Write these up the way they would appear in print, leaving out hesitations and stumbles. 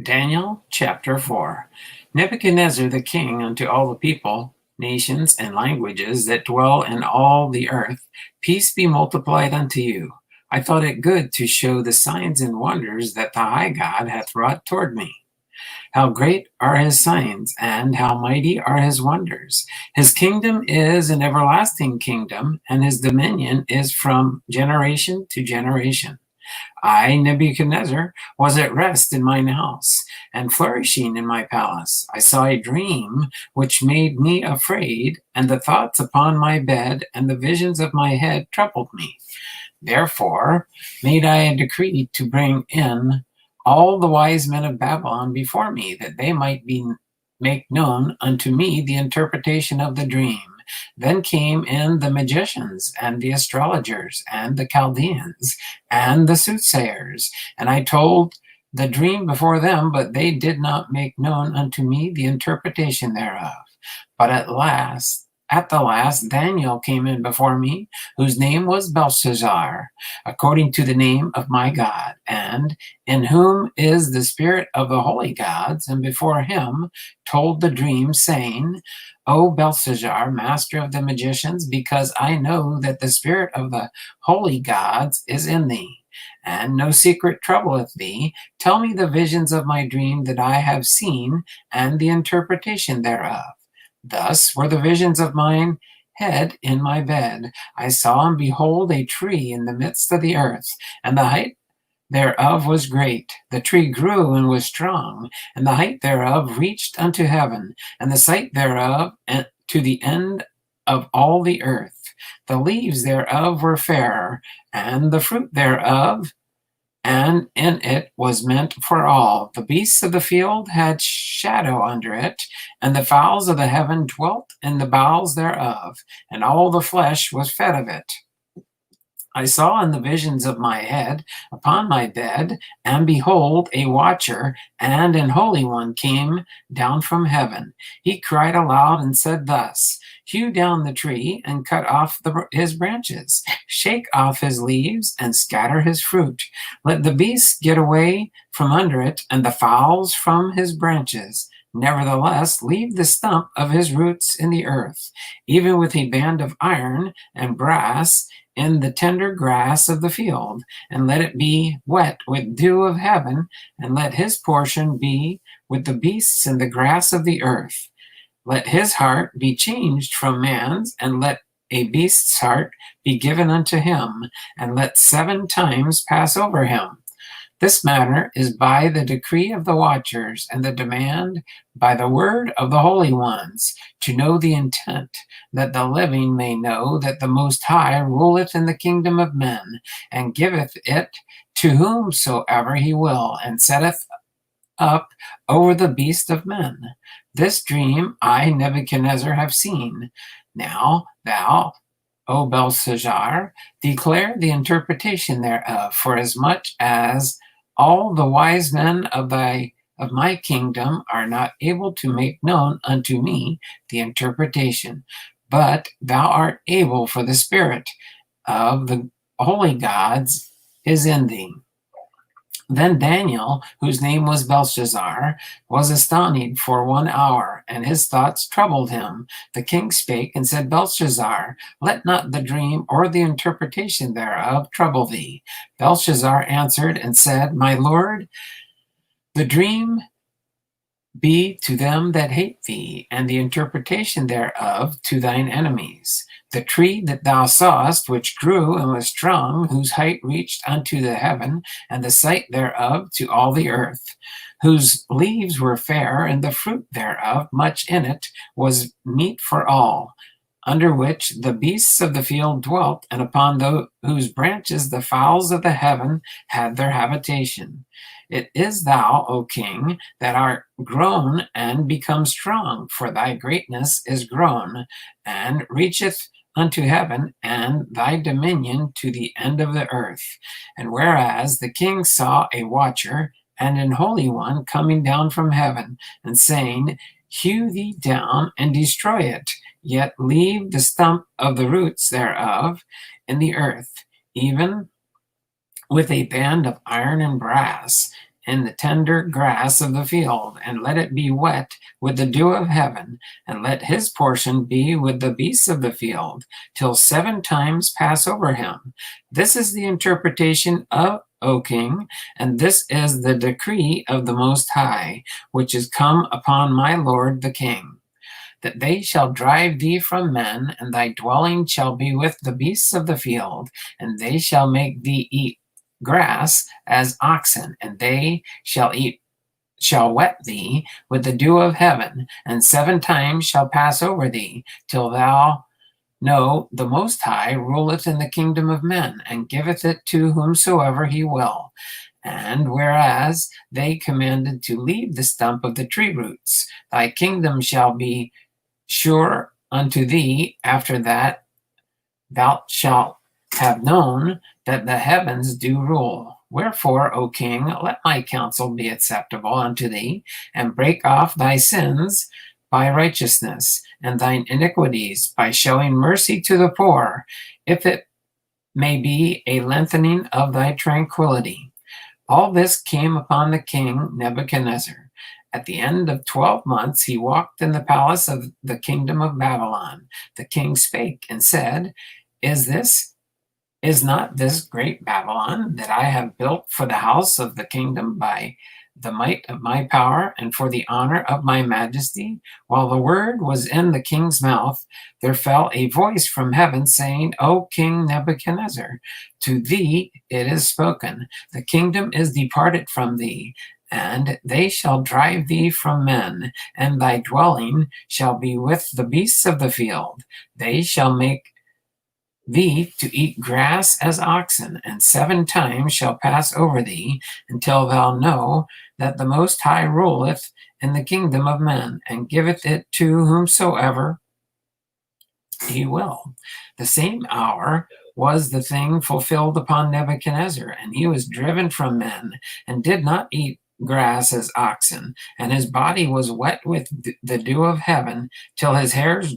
Daniel chapter 4. Nebuchadnezzar the king unto all the people, nations, and languages that dwell in all the earth, peace be multiplied unto you. I thought it good to show the signs and wonders that the high God hath wrought toward me. How great are his signs, and how mighty are his wonders. His kingdom is an everlasting kingdom, and his dominion is from generation to generation. I, Nebuchadnezzar, was at rest in mine house, and flourishing in my palace. I saw a dream which made me afraid, and the thoughts upon my bed and the visions of my head troubled me. Therefore made I a decree to bring in all the wise men of Babylon before me, that they might make known unto me the interpretation of the dream. Then came in the magicians and the astrologers and the Chaldeans and the soothsayers, and I told the dream before them, but they did not make known unto me the interpretation thereof. But at the last, Daniel came in before me, whose name was Belshazzar, according to the name of my God, and in whom is the spirit of the holy gods, and before him told the dream, saying, O Belshazzar, master of the magicians, because I know that the spirit of the holy gods is in thee, and no secret troubleth thee, tell me the visions of my dream that I have seen, and the interpretation thereof. Thus were the visions of mine head in my bed. I saw, and behold, a tree in the midst of the earth, and the height thereof was great. The tree grew and was strong, and the height thereof reached unto heaven, and the sight thereof to the end of all the earth. The leaves thereof were fair, and the fruit thereof and in it was meant for all. The beasts of the field had shadow under it, and the fowls of the heaven dwelt in the bowels thereof, and all the flesh was fed of it. I saw in the visions of my head upon my bed, and behold, a watcher and an holy one came down from heaven. He cried aloud and said thus, hew down the tree and cut off his branches, shake off his leaves and scatter his fruit. Let the beasts get away from under it, and the fowls from his branches. Nevertheless, leave the stump of his roots in the earth, even with a band of iron and brass, in the tender grass of the field, and let it be wet with dew of heaven, and let his portion be with the beasts in the grass of the earth. Let his heart be changed from man's, and let a beast's heart be given unto him, and let 7 times pass over him. This matter is by the decree of the watchers, and the demand by the word of the holy ones, to know the intent, that the living may know that the Most High ruleth in the kingdom of men, and giveth it to whomsoever he will, and setteth up over the beasts of men. This dream I, Nebuchadnezzar, have seen. Now thou, O Belshazzar, declare the interpretation thereof, forasmuch as all the wise men of my kingdom are not able to make known unto me the interpretation. But thou art able, for the spirit of the holy gods is in thee. Then Daniel, whose name was Belshazzar, was astonished for 1 hour, and his thoughts troubled him. The king spake and said, Belshazzar, let not the dream or the interpretation thereof trouble thee. Belshazzar answered and said, My lord, the dream be to them that hate thee, and the interpretation thereof to thine enemies. The tree that thou sawest, which grew and was strong, whose height reached unto the heaven, and the sight thereof to all the earth, whose leaves were fair, and the fruit thereof much in it, was meat for all, under which the beasts of the field dwelt, and upon whose branches the fowls of the heaven had their habitation. It is thou, O king, that art grown and become strong, for thy greatness is grown, and reacheth unto heaven, and thy dominion to the end of the earth. And whereas the king saw a watcher and an holy one coming down from heaven, and saying, Hew thee down and destroy it, yet leave the stump of the roots thereof in the earth, even with a band of iron and brass, in the tender grass of the field, and let it be wet with the dew of heaven, and let his portion be with the beasts of the field, till 7 times pass over him. This is the interpretation of, O king, and this is the decree of the Most High, which is come upon my lord the king, that they shall drive thee from men, and thy dwelling shall be with the beasts of the field, and they shall make thee eat grass as oxen, and they shall wet thee with the dew of heaven, and 7 times shall pass over thee, till thou know the Most High ruleth in the kingdom of men, and giveth it to whomsoever he will. And whereas they commanded to leave the stump of the tree roots, thy kingdom shall be sure unto thee. After that thou shalt have known that the heavens do rule. Wherefore, O king, let my counsel be acceptable unto thee, and break off thy sins by righteousness, and thine iniquities by showing mercy to the poor, if it may be a lengthening of thy tranquility. All this came upon the king Nebuchadnezzar. At the end of 12 months, he walked in the palace of the kingdom of Babylon. The king spake and said, Is not this great Babylon that I have built for the house of the kingdom by the might of my power and for the honor of my majesty? While the word was in the king's mouth, there fell a voice from heaven saying, O King Nebuchadnezzar, to thee it is spoken, the kingdom is departed from thee, and they shall drive thee from men, and thy dwelling shall be with the beasts of the field. They shall make thee to eat grass as oxen, and 7 times shall pass over thee, until thou know that the Most High ruleth in the kingdom of men, and giveth it to whomsoever he will. The same hour was the thing fulfilled upon Nebuchadnezzar, and he was driven from men, and did not eat grass as oxen, and his body was wet with the dew of heaven, till his hairs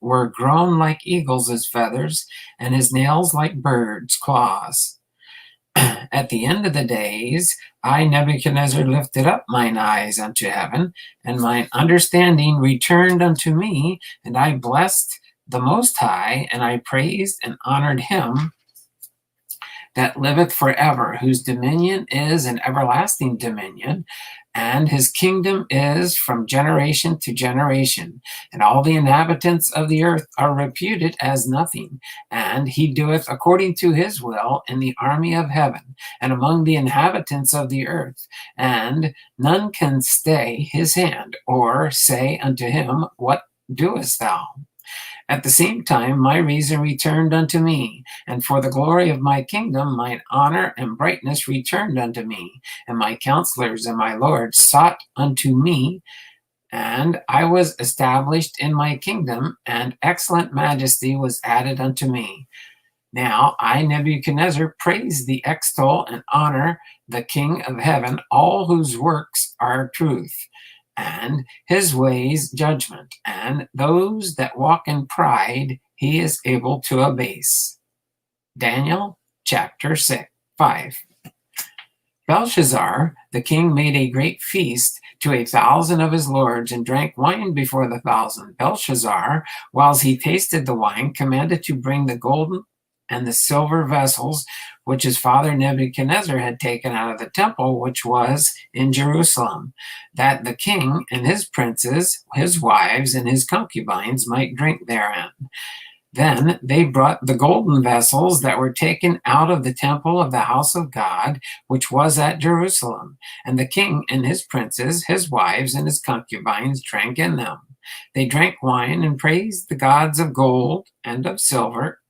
were grown like eagles' feathers, and his nails like birds' claws. At the end of the days, I, Nebuchadnezzar, lifted up mine eyes unto heaven, and mine understanding returned unto me, and I blessed the Most High, and I praised and honored him that liveth forever, whose dominion is an everlasting dominion, and his kingdom is from generation to generation. And all the inhabitants of the earth are reputed as nothing, and he doeth according to his will in the army of heaven, and among the inhabitants of the earth, and none can stay his hand, or say unto him, What doest thou? At the same time, my reason returned unto me, and for the glory of my kingdom, mine honor and brightness returned unto me, and my counselors and my lords sought unto me, and I was established in my kingdom, and excellent majesty was added unto me. Now I, Nebuchadnezzar, praise thee, extol and honor the King of heaven, all whose works are truth, and his ways judgment, and those that walk in pride he is able to abase. Daniel chapter 5. Belshazzar the king made a great feast to 1,000 of his lords, and drank wine before the 1,000. Belshazzar, whiles he tasted the wine, commanded to bring the golden and the silver vessels which his father Nebuchadnezzar had taken out of the temple which was in Jerusalem, that the king and his princes, his wives, and his concubines might drink therein. Then they brought the golden vessels that were taken out of the temple of the house of God, which was at Jerusalem, and the king and his princes, his wives, and his concubines drank in them. They drank wine and praised the gods of gold and of silver,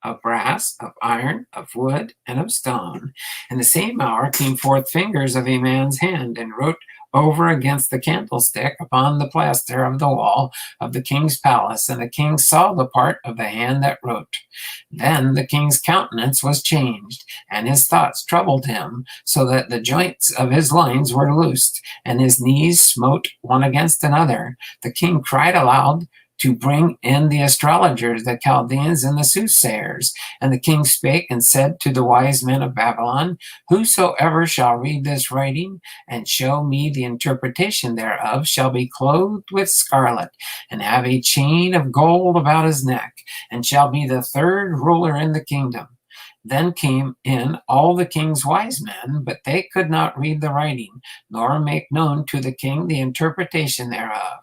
of brass, of iron, of wood, and of stone. In the same hour came forth fingers of a man's hand, and wrote over against the candlestick upon the plaster of the wall of the king's palace, and the king saw the part of the hand that wrote. Then the king's countenance was changed, and his thoughts troubled him, so that the joints of his loins were loosed, and his knees smote one against another. The king cried aloud to bring in the astrologers, the Chaldeans, and the soothsayers. And the king spake and said to the wise men of Babylon, whosoever shall read this writing and show me the interpretation thereof shall be clothed with scarlet, and have a chain of gold about his neck, and shall be the third ruler in the kingdom. Then came in all the king's wise men, but they could not read the writing, nor make known to the king the interpretation thereof.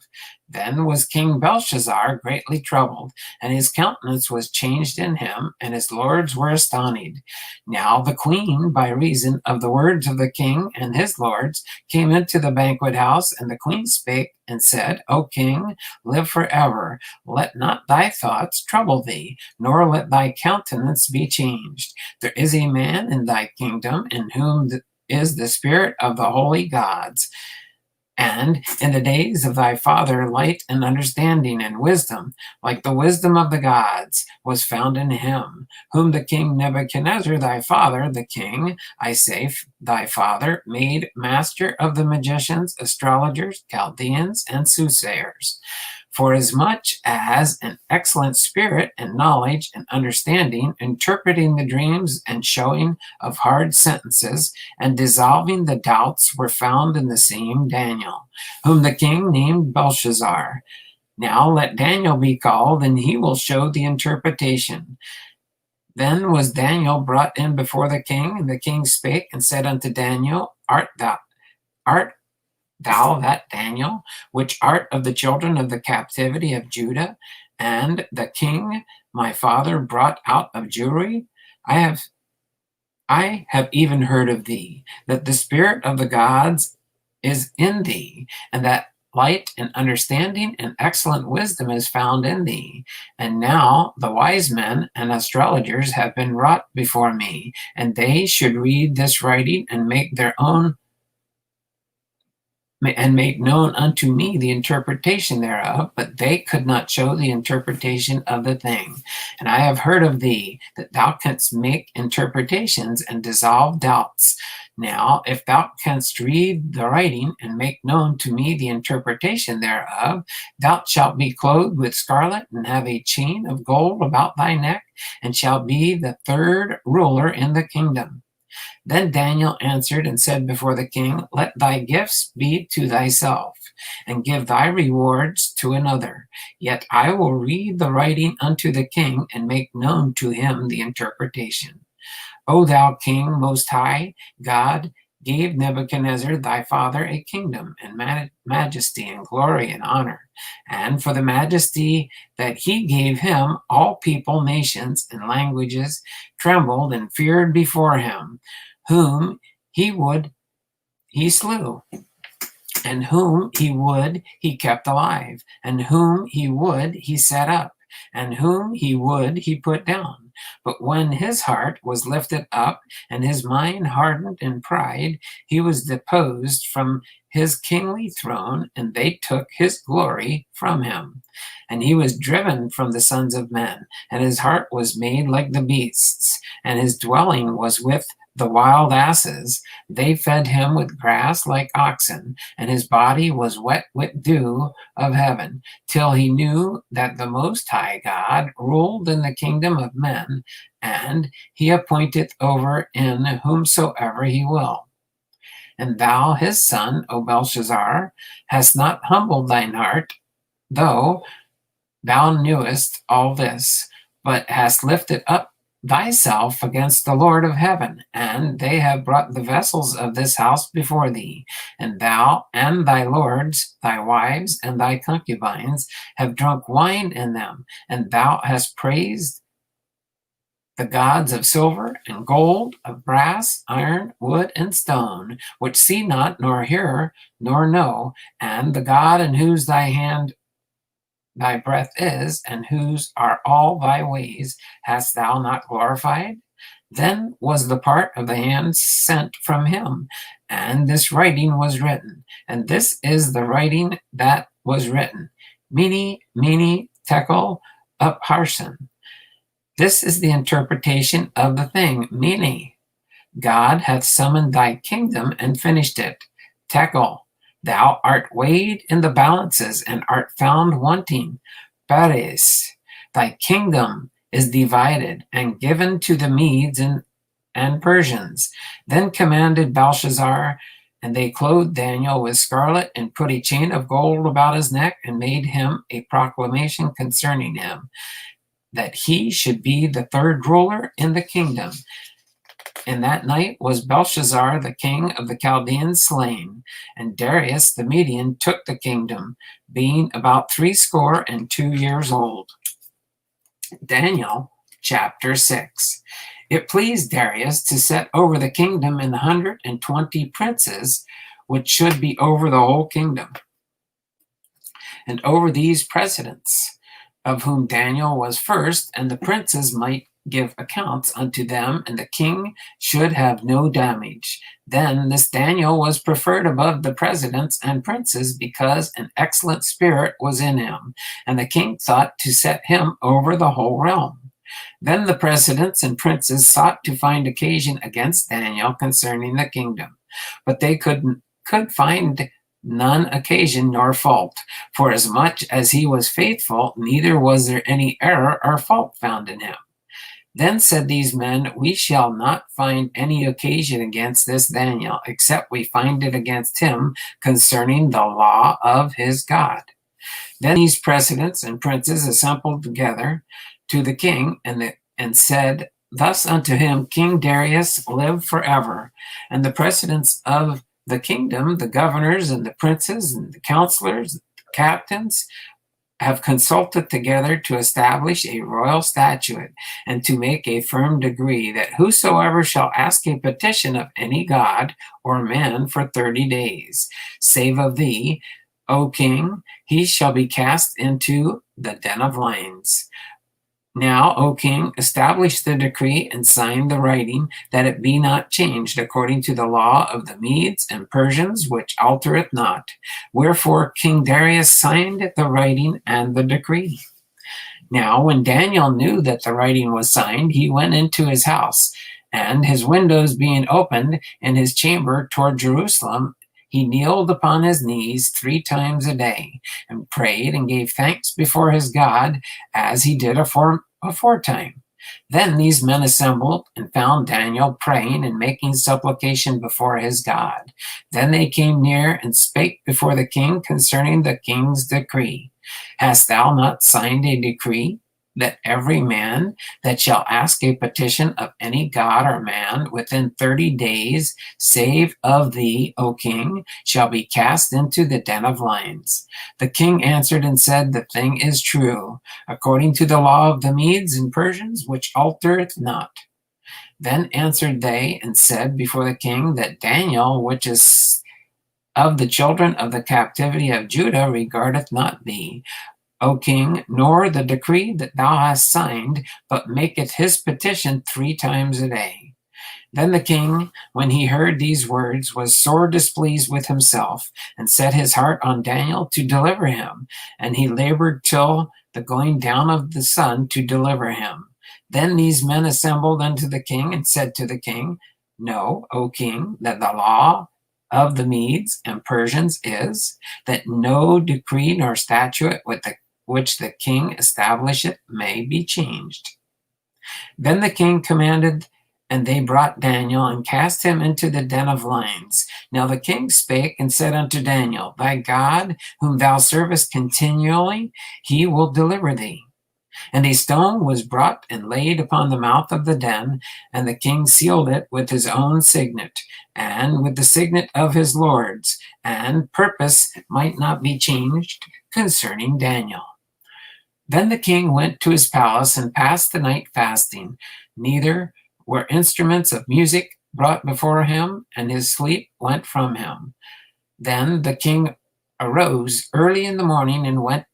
Then was King Belshazzar greatly troubled, and his countenance was changed in him, and his lords were astonished. Now the queen, by reason of the words of the king and his lords, came into the banquet house, and the queen spake and said, O king, live forever. Let not thy thoughts trouble thee, nor let thy countenance be changed. There is a man in thy kingdom in whom is the spirit of the holy gods. And in the days of thy father, light and understanding and wisdom, like the wisdom of the gods, was found in him, whom the king Nebuchadnezzar, thy father, the king, I say, thy father, made master of the magicians, astrologers, Chaldeans, and soothsayers. For as much as an excellent spirit and knowledge and understanding, interpreting the dreams and showing of hard sentences and dissolving the doubts were found in the same Daniel, whom the king named Belshazzar. Now let Daniel be called, and he will show the interpretation. Then was Daniel brought in before the king, and the king spake and said unto Daniel, Art thou that Daniel, which art of the children of the captivity of Judah, and the king my father brought out of Jewry? I have even heard of thee, that the spirit of the gods is in thee, and that light and understanding and excellent wisdom is found in thee. And now the wise men and astrologers have been wrought before me, and they should read this writing and make known unto me the interpretation thereof, but they could not show the interpretation of the thing. And I have heard of thee, that thou canst make interpretations and dissolve doubts. Now, if thou canst read the writing and make known to me the interpretation thereof, thou shalt be clothed with scarlet, and have a chain of gold about thy neck, and shalt be the third ruler in the kingdom. Then Daniel answered and said before the king, Let thy gifts be to thyself, and give thy rewards to another. Yet I will read the writing unto the king, and make known to him the interpretation. O thou king most high, God gave Nebuchadnezzar thy father a kingdom, and majesty, and glory, and honor. And for the majesty that he gave him, all people, nations, and languages trembled and feared before him. Whom he slew, and whom he kept alive, and whom he set up, and whom he put down. But when his heart was lifted up, and his mind hardened in pride, he was deposed from his kingly throne, and they took his glory from him. And he was driven from the sons of men, and his heart was made like the beasts, and his dwelling was with the wild asses. They fed him with grass like oxen, and his body was wet with dew of heaven, till he knew that the Most High God ruled in the kingdom of men, and he appointeth over in whomsoever he will. And thou, his son, O Belshazzar, hast not humbled thine heart, though thou knewest all this, but hast lifted up thyself against the Lord of heaven, and they have brought the vessels of this house before thee, and thou and thy lords, thy wives, and thy concubines have drunk wine in them, and thou hast praised the gods of silver and gold, of brass, iron, wood, and stone, which see not, nor hear, nor know, and the God in whose thy hand thy breath is, and whose are all thy ways, hast thou not glorified? Then was the part of the hand sent from him, and this writing was written. And this is the writing that was written. Mene, mene, tekel, upharsin. This is the interpretation of the thing. Mene, God hath summoned thy kingdom and finished it. Tekel, thou art weighed in the balances and art found wanting. Pares, thy kingdom is divided and given to the Medes and Persians. Then commanded Belshazzar, and they clothed Daniel with scarlet and put a chain of gold about his neck and made him a proclamation concerning him, that he should be the third ruler in the kingdom. And that night was Belshazzar, the king of the Chaldeans, slain, and Darius the Median took the kingdom, being about 62 years old. Daniel chapter 6. It pleased Darius to set over the kingdom in the 120 princes, which should be over the whole kingdom, and over these presidents, of whom Daniel was first, and the princes might give accounts unto them, and the king should have no damage. Then this Daniel was preferred above the presidents and princes, because an excellent spirit was in him, and the king thought to set him over the whole realm. Then the presidents and princes sought to find occasion against Daniel concerning the kingdom, but they could find none occasion nor fault, for as much as he was faithful, neither was there any error or fault found in him. Then said these men, we shall not find any occasion against this Daniel, except we find it against him concerning the law of his God. Then these presidents and princes assembled together to the king, and said thus unto him, King Darius, live forever. And the presidents of the kingdom, the governors and the princes and the counselors, the captains, have consulted together to establish a royal statute and to make a firm decree, that whosoever shall ask a petition of any god or man for 30 days, save of thee, O king, he shall be cast into the den of lions. Now, O king, establish the decree and sign the writing, that it be not changed according to the law of the Medes and Persians, which altereth not. Wherefore King Darius signed the writing and the decree. Now, when Daniel knew that the writing was signed, he went into his house, and his windows being opened in his chamber toward Jerusalem, he kneeled upon his knees 3 times a day, and prayed and gave thanks before his God, as he did aforetime. Then these men assembled and found Daniel praying and making supplication before his God. Then they came near and spake before the king concerning the king's decree. Hast thou not signed a decree, that every man that shall ask a petition of any god or man within 30 days, save of thee, O king, shall be cast into the den of lions? The king answered and said, the thing is true, according to the law of the Medes and Persians, which altereth not. Then answered they and said before the king, that Daniel, which is of the children of the captivity of Judah, regardeth not thee, O king, nor the decree that thou hast signed, but maketh his petition 3 times a day. Then the king, when he heard these words, was sore displeased with himself, and set his heart on Daniel to deliver him, and he labored till the going down of the sun to deliver him. Then these men assembled unto the king, and said to the king, Know, O king, that the law of the Medes and Persians is, that no decree nor statute which the king establisheth may be changed. Then the king commanded, and they brought Daniel and cast him into the den of lions. Now the king spake and said unto Daniel, Thy God, whom thou servest continually, he will deliver thee. And a stone was brought and laid upon the mouth of the den, and the king sealed it with his own signet, and with the signet of his lords, and purpose might not be changed concerning Daniel. Then the king went to his palace and passed the night fasting. Neither were instruments of music brought before him, and his sleep went from him. Then the king arose early in the morning and went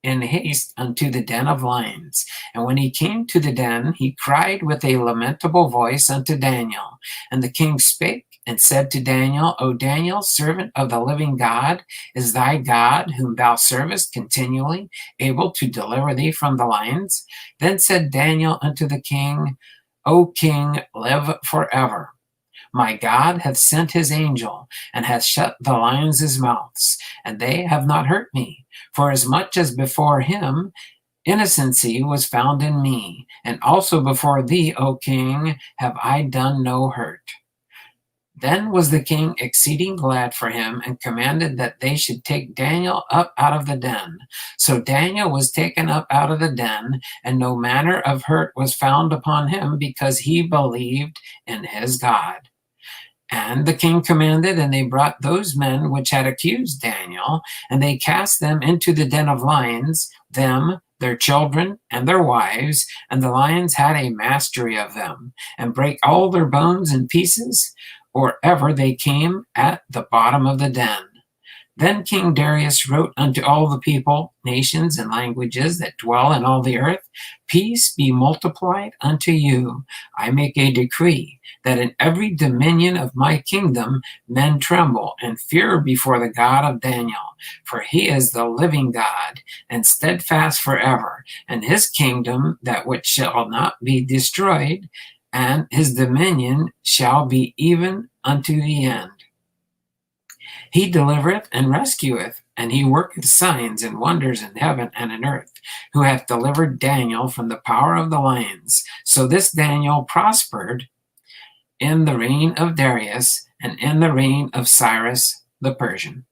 in haste unto the den of lions. And when he came to the den, he cried with a lamentable voice unto Daniel. And the king spake and said to Daniel, O Daniel, servant of the living God, is thy God, whom thou servest continually, able to deliver thee from the lions? Then said Daniel unto the king, O king, live forever. My God hath sent his angel, and hath shut the lions' mouths, and they have not hurt me. For as much as before him, Innocency was found in me, and also before thee, O king, have I done no hurt. Then was the king exceeding glad for him, and commanded that they should take Daniel up out of the den. So Daniel was taken up out of the den, and no manner of hurt was found upon him, because he believed in his God. And the king commanded, and they brought those men which had accused Daniel, and they cast them into the den of lions, them, their children, and their wives, and the lions had a mastery of them, and brake all their bones in pieces, or ever they came at the bottom of the den. Then King Darius wrote unto all the people, nations, and languages that dwell in all the earth, Peace be multiplied unto you. I make a decree that in every dominion of my kingdom men tremble and fear before the God of Daniel, for he is the living God, and steadfast forever, and his kingdom that which shall not be destroyed, and his dominion shall be even unto the end. He delivereth and rescueth, and he worketh signs and wonders in heaven and in earth, who hath delivered Daniel from the power of the lions. So this Daniel prospered in the reign of Darius and in the reign of Cyrus the Persian.